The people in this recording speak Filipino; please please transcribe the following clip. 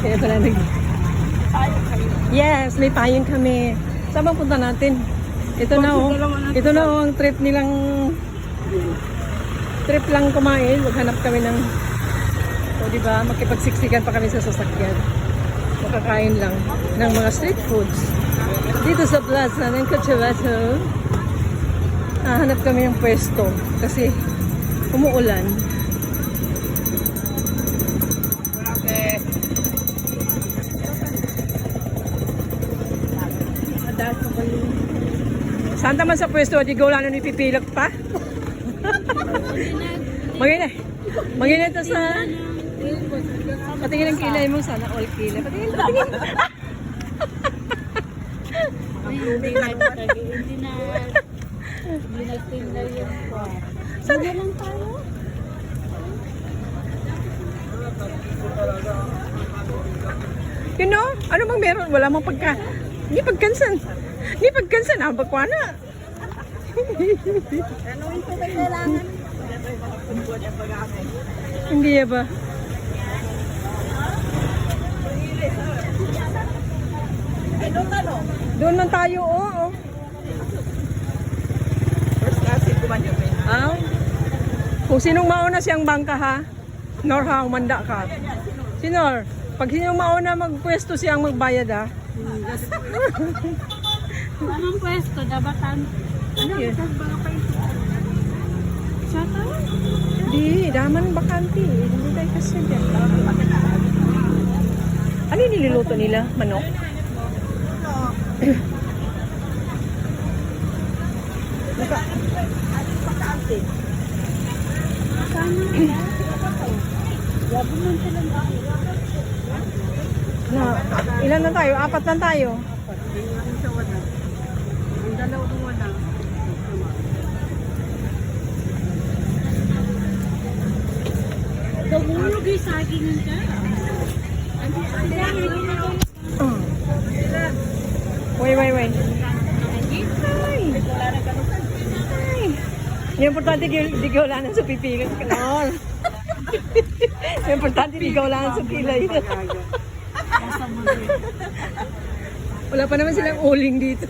Kaya pala Yes, may payong kami. Saan bang punta natin? Ito na oh. Ito na oh, ang trip nilang trip lang kumain. Maghanap kami ng diba? Makipagsiksikan pa kami sa sasakyan. Makakain lang ng mga street foods. Dito sa plaza ng Cotabato, hanap kami ng pwesto kasi umuulan. Saan naman sa pwesto? Di ko lang nang ipipilak pa. Magina ito sa... Patingin ang kilay mo. Sana all kilay. Patingin. Hindi nagtinda yung kwa. Sana lang tayo. You know? Ano bang meron? Wala mang pagka... Hindi pagkansan. Hindi pagkansan. Bakwa na. Ano yung kailangan? Hindi ba? Doon man tayo, oo. Kung sinong mauna siyang bangka ha, nor ha, umanda ka. Sinor, pag sinong mauna magpwesto siyang magbayad ha. Anong pwesto? Dabatan? Ano yun? Sata? Di, daman bakanti. Hindi tayo kasi dyan. Ano yung niluluto nila? Manok? Ilan na tayo? 4 lang tayo. Ang dalaw ko wala. Tumulog yung saging ka. Wait. Ay. Yung importante di ka wala na sa pipigat ka na. Yung importante di ka wala na sa kilay. Wala pa naman silang uling dito.